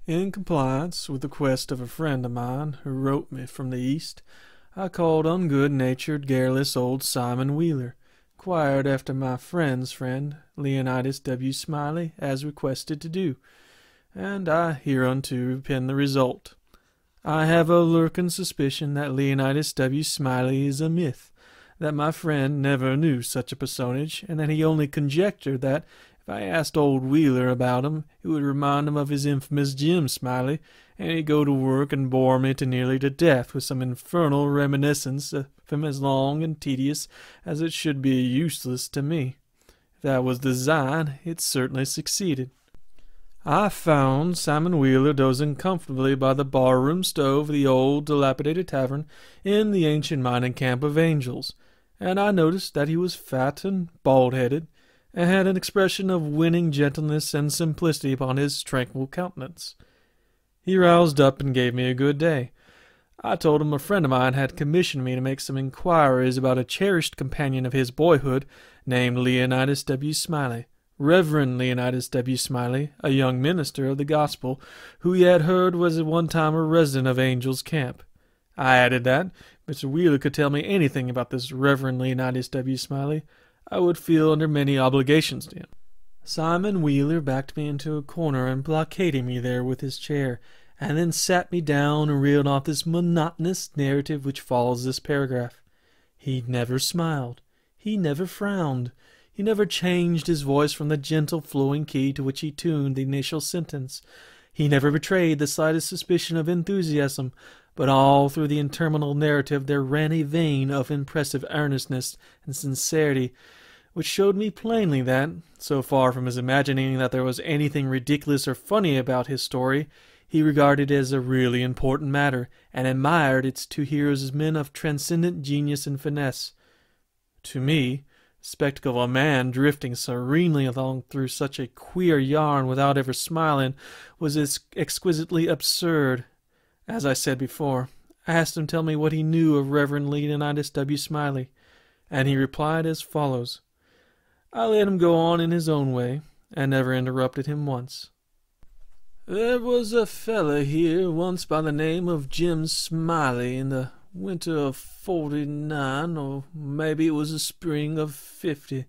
In compliance with the request of a friend of mine who wrote me from the East, I called on good-natured, garrulous old Simon Wheeler, inquired after my friend's friend, Leonidas W. Smiley, as requested to do, and I hereunto append the result. I have a lurking suspicion that Leonidas W. Smiley is a myth, that my friend never knew such a personage, and that he only conjectured that if I asked old Wheeler about him, it would remind him of his infamous Jim Smiley, and he'd go to work and bore me to nearly to death with some infernal reminiscence of him as long and tedious as it should be useless to me. If that was the design, it certainly succeeded. I found Simon Wheeler dozing comfortably by the bar-room stove of the old dilapidated tavern in the ancient mining camp of Angels, and I noticed that he was fat and bald-headed, and had an expression of winning gentleness and simplicity upon his tranquil countenance. He roused up and gave me a good day. I told him a friend of mine had commissioned me to make some inquiries about a cherished companion of his boyhood named Leonidas W. Smiley, Reverend Leonidas W. Smiley, a young minister of the gospel, who he had heard was at one time a resident of Angel's Camp. I added that, if Mr. Wheeler could tell me anything about this Reverend Leonidas W. Smiley, I would feel under many obligations to him. Simon Wheeler backed me into a corner and blockaded me there with his chair, and then sat me down and reeled off this monotonous narrative which follows this paragraph. He never smiled. He never frowned. He never changed his voice from the gentle flowing key to which he tuned the initial sentence. He never betrayed the slightest suspicion of enthusiasm, but all through the interminable narrative there ran a vein of impressive earnestness and sincerity, which showed me plainly that, so far from his imagining that there was anything ridiculous or funny about his story, he regarded it as a really important matter, and admired its two heroes as men of transcendent genius and finesse. To me, the spectacle of a man drifting serenely along through such a queer yarn without ever smiling was as exquisitely absurd. As I said before, I asked him to tell me what he knew of Reverend Leonidas W. Smiley, and he replied as follows. I let him go on in his own way, and never interrupted him once. There was a feller here once by the name of Jim Smiley in the winter of '49, or maybe it was the spring of '50.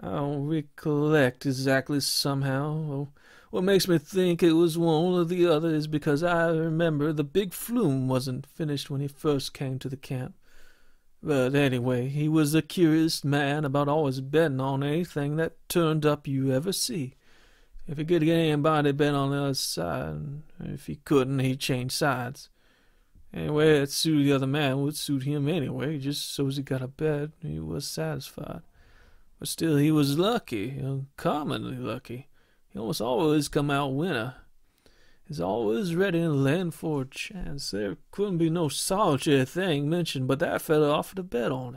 I don't recollect exactly somehow. What makes me think it was one or the other is because I remember the big flume wasn't finished when he first came to the camp. But anyway, he was the curious man about always betting on anything that turned up you ever see. If he could get anybody to bet on the other side, if he couldn't, he'd change sides. Anyway, that suited the other man would suit him anyway, just so as he got a bet, he was satisfied. But still, he was lucky, uncommonly lucky. He almost always come out winner. He's always ready to lend for a chance. There couldn't be no solitary thing mentioned, but that fellow offered to bet on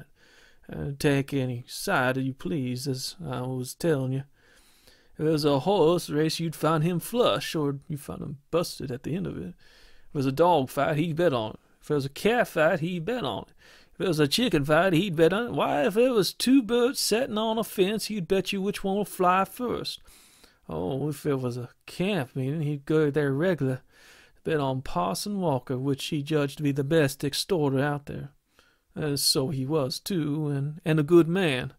it. Take any side you please, as I was telling you. If it was a horse race, you'd find him flush, or you'd find him busted at the end of it. If it was a dog fight, he'd bet on it. If it was a cat fight, he'd bet on it. If it was a chicken fight, he'd bet on it. Why, if it was two birds setting on a fence, he'd bet you which one will fly first. Oh, if it was a camp meeting, he'd go there regular, bet on Parson Walker, which he judged to be the best extorter out there. So he was, too, and a good man.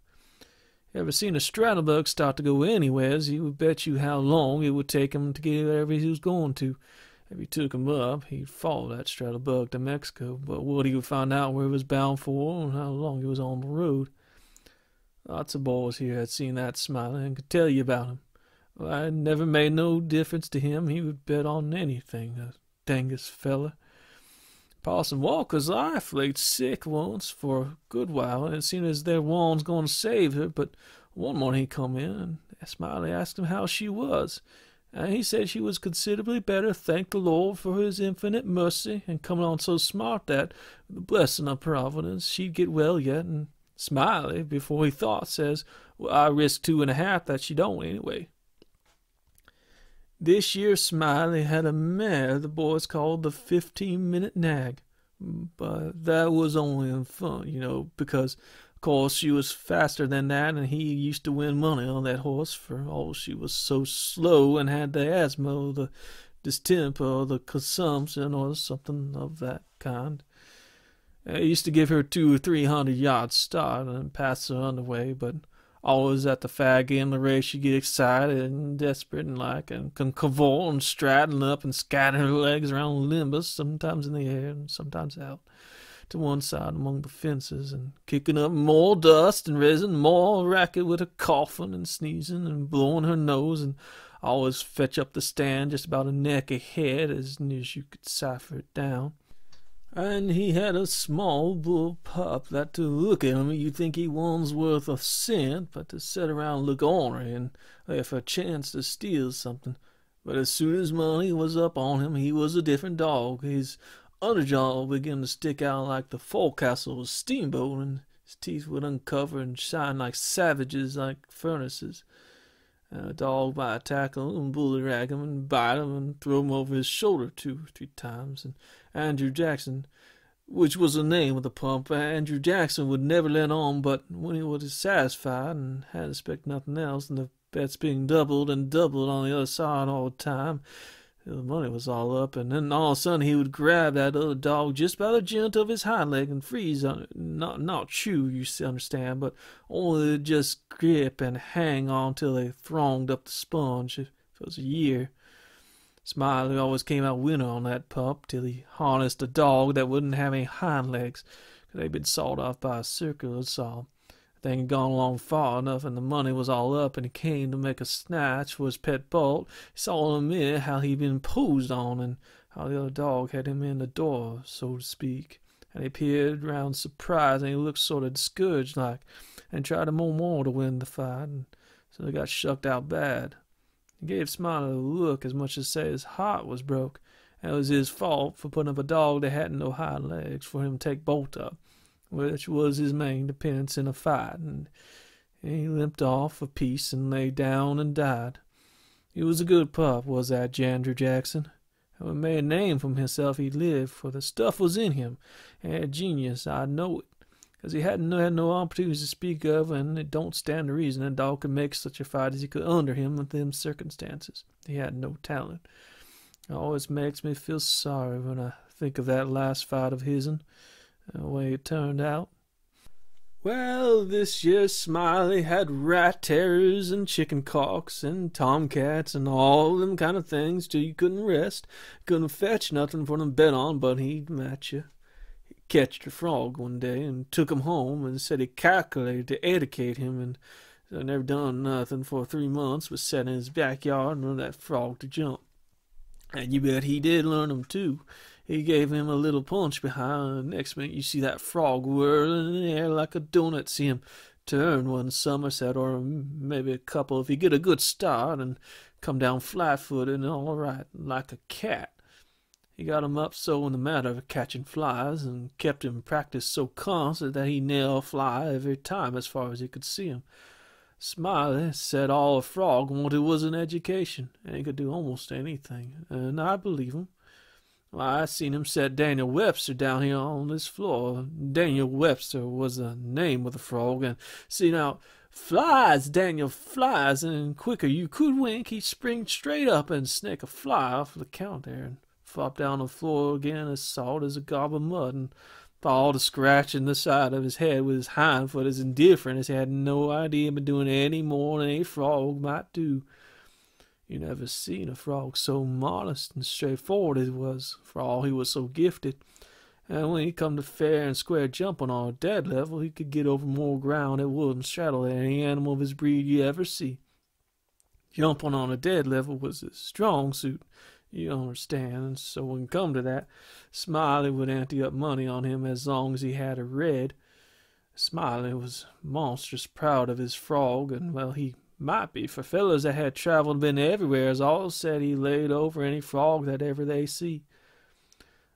Ever seen a straddlebug start to go anywheres, he would bet you how long it would take him to get wherever he was going to. If he took him up, he'd follow that straddlebug to Mexico, but what he would find out where he was bound for and how long he was on the road. Lots of boys here had seen that Smiley and could tell you about him. Well, it never made no difference to him. He would bet on anything, the dangest feller. Parson Walker's wife laid sick once for a good while, and it seemed as their one's going to save her, but one morning he come in, and Smiley asked him how she was, and he said she was considerably better, thank the Lord for his infinite mercy, and coming on so smart that, with the blessing of Providence, she'd get well yet, and Smiley, before he thought, says, well, I risk 2.5 that she don't anyway. This year Smiley had a mare the boys called the 15-minute nag, but that was only in fun, because, of course, she was faster than that, and he used to win money on that horse, for all she was so slow and had the asthma of the distemper or the consumption or something of that kind. I used to give her 200 or 300 yards start and pass her underway, but always at the fag end of the race she'd get excited and desperate and like, and cavort and straddling up and scatter her legs around limbus, sometimes in the air and sometimes out to one side among the fences, and kicking up more dust and raising more racket with her coughing and sneezing and blowing her nose, and always fetch up the stand just about a neck ahead as near as you could cipher it down. And he had a small bull pup that to look at him you'd think he wasn't worth a cent, but to sit around and look ornery and lay for a chance to steal something. But as soon as money was up on him, he was a different dog. His underjaw began to stick out like the forecastle of a steamboat, and his teeth would uncover and shine like savages, like furnaces. A dog might tackle and bullyrag him and bite him and throw him over his shoulder 2 or 3 times. And Andrew Jackson, which was the name of the pup, Andrew Jackson would never let on but when he was satisfied and had to expect nothing else, and the bets being doubled and doubled on the other side all the time. The money was all up, and then all of a sudden he would grab that other dog just by the gent of his hind leg and freeze on it. Not chew, you understand, but only just grip and hang on till they thronged up the sponge. If it was a year. Smiley always came out winner on that pup till he harnessed a dog that wouldn't have any hind legs, 'cause they'd been sawed off by a circular saw. The thing had gone along far enough, and the money was all up, and he came to make a snatch for his pet bolt. He saw in a minute how he'd been imposed on, and how the other dog had him in the door, so to speak. And he peered round surprised, and he looked sort of discouraged like, and tried more to win the fight, and so he got shucked out bad. He gave Smiley a look as much as say his heart was broke, and it was his fault for putting up a dog that hadn't no hind legs for him to take bolt up, which was his main dependence in a fight, and he limped off a piece and lay down and died. He was a good pup, was that Andrew Jackson. And when made a name for himself he lived, for the stuff was in him, and had genius, I know it, 'cause he hadn't had no opportunities to speak of, and it don't stand to reason a dog could make such a fight as he could under him in them circumstances. He had no talent. It always makes me feel sorry when I think of that last fight of his'n, the way it turned out. Well, this year Smiley had rat terriers and chicken cocks and tomcats and all them kind of things till you couldn't rest. Couldn't fetch nothing for them to bet on, but he'd match you. He catched a frog one day and took him home and said he calculated to educate him, and so never done nothing for 3 months but sat in his backyard and learned that frog to jump. And you bet he did learn him too. He gave him a little punch behind, and next minute you see that frog whirling in the air like a donut. See him turn one somerset, or maybe a couple if he get a good start, and come down flat-footed and all right, like a cat. He got him up so in the matter of catching flies, and kept him practiced so constant that he nailed a fly every time as far as he could see him. Smiley said all a frog wanted was an education, and he could do almost anything, and I believe him. Why, I seen him set Daniel Webster down here on this floor. Daniel Webster was the name of the frog, and see now, flies, Daniel, flies, and quicker you could wink, he'd spring straight up and snake a fly off the counter, and flop down on the floor again as salt as a gob of mud, and fall to scratching the side of his head with his hind foot as indifferent as he had no idea of doing any more than a frog might do. You never seen a frog so modest and straightforward as he was, for all he was so gifted. And when he come to fair and square jumping on a dead level, he could get over more ground it wouldn't straddle any animal of his breed you ever see. Jumping on a dead level was his strong suit, you understand, and so when it come to that, Smiley would ante up money on him as long as he had a red. Smiley was monstrous proud of his frog, and well, he might be, for fellows that had travelled and been everywhere as all said he laid over any frog that ever they see.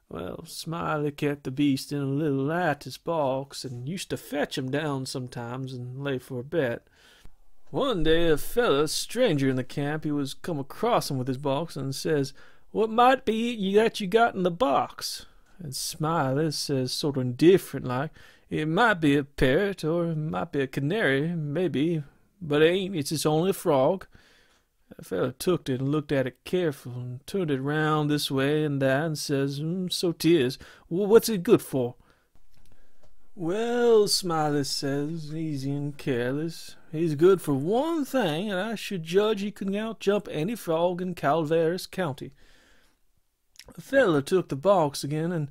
Well, Smiley kept the beast in a little lattice box, and used to fetch him down sometimes and lay for a bet. One day a feller, stranger in the camp, he was come across him with his box, and says, "What might be that you got in the box?" And Smiley says, sort of indifferent like, "It might be a parrot, or it might be a canary, maybe, but it ain't, it's just only a frog." The feller took it and looked at it careful and turned it round this way and that and says, so 'tis. What's it good for? Well, Smiley says, easy and careless, he's good for one thing, and I should judge he could out-jump any frog in Calaveras County. The feller took the box again and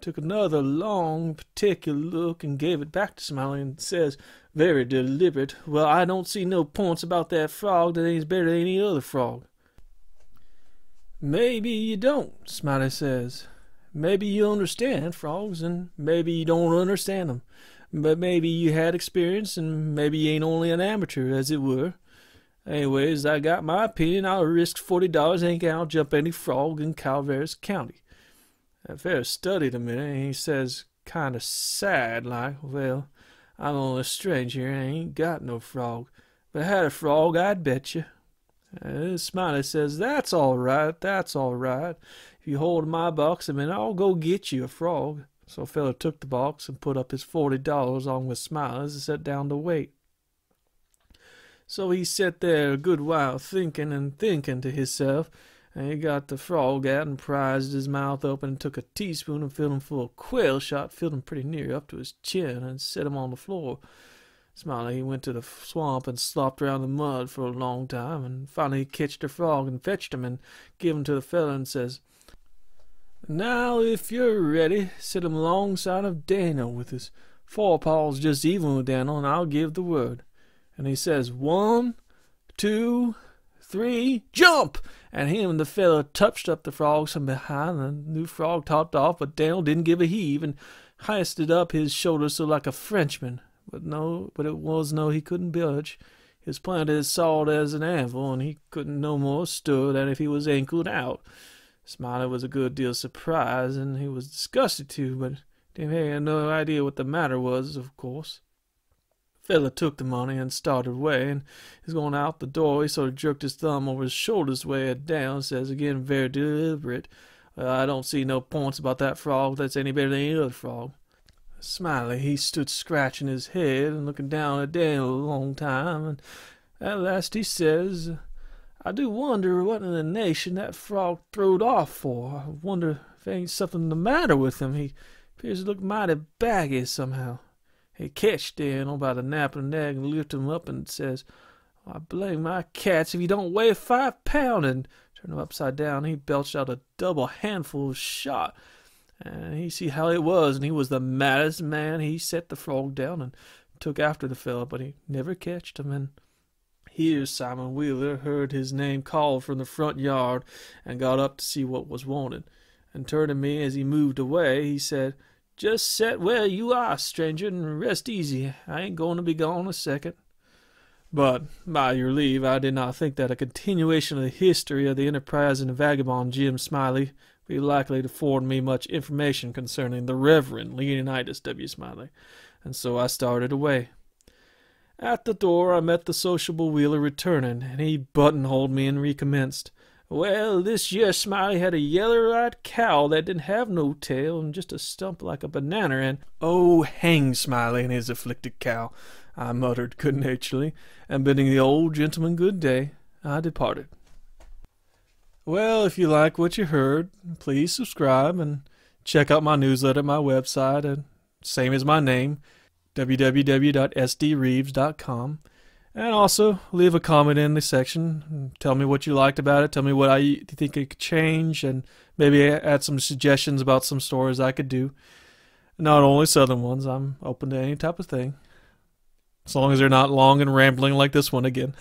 took another long, particular look and gave it back to Smiley and says, very deliberate, well, I don't see no points about that frog that ain't better than any other frog. Maybe you don't, Smiley says. Maybe you understand frogs, and maybe you don't understand them. But maybe you had experience, and maybe you ain't only an amateur, as it were. Anyways, I got my opinion. I'll risk $40 ain't gonna jump any frog in Calaveras County. That feller studied a minute, and he says, kind of sad like, well, I'm only a stranger and I ain't got no frog. But I had a frog, I'd bet you. Smiley says, that's all right, that's all right. If you hold my box a minute, I'll go get you a frog. So a feller took the box and put up his $40 on with Smiley's and sat down to wait. So he sat there a good while thinking and thinking to himself, and he got the frog out and prized his mouth open and took a teaspoon and filled him full of quail shot, filled him pretty near up to his chin, and set him on the floor. Smiley, he went to the swamp and slopped around the mud for a long time, and finally he catched a frog and fetched him and give him to the feller and says, now, if you're ready, set him alongside of Daniel with his forepaws just even with Daniel, and I'll give the word. And he says, 1, 2, 3, jump! And him and the feller touched up the frogs from behind, and the new frog topped off, but Daniel didn't give a heave and hoisted up his shoulders so like a Frenchman. But he couldn't budge. He was planted as solid as an anvil, and he couldn't no more stir than if he was ankled out. Smiley was a good deal surprised, and he was disgusted too, but he had no idea what the matter was, of course. The feller took the money and started away, and he's going out the door. He sort of jerked his thumb over his shoulders way down, says again, very deliberate, I don't see no points about that frog that's any better than any other frog. Smiley, he stood scratching his head and looking down at Daniel a long time, and at last he says, I do wonder what in the nation that frog throwed off for. I wonder if there ain't something the matter with him. He appears to look mighty baggy somehow. He catched Daniel by the nape of the neck and lifted him up and says, I blame my cats if he don't weigh 5 pounds, and turned him upside down. He belched out a double handful of shot. And he see how it was, and he was the maddest man. He set the frog down and took after the fellow, but he never catched him. And here Simon Wheeler heard his name called from the front yard and got up to see what was wanted. And turning to me as he moved away, he said, just set where you are, stranger, and rest easy. I ain't going to be gone a second. But, by your leave, I did not think that a continuation of the history of the enterprising vagabond Jim Smiley be likely to afford me much information concerning the Reverend Leonidas W. Smiley, and so I started away. At the door I met the sociable Wheeler returning, and he buttonholed me and recommenced. Well, this year Smiley had a yeller-eyed cow that didn't have no tail and just a stump like a banana, and oh, hang Smiley and his afflicted cow, I muttered good-naturedly, and bidding the old gentleman good day, I departed. Well, if you like what you heard, please subscribe and check out my newsletter at my website, and same as my name, www.sdreeves.com. And also, leave a comment in the section. Tell me what you liked about it. Tell me what you think it could change, and maybe add some suggestions about some stories I could do. Not only Southern ones. I'm open to any type of thing. As long as they're not long and rambling like this one again.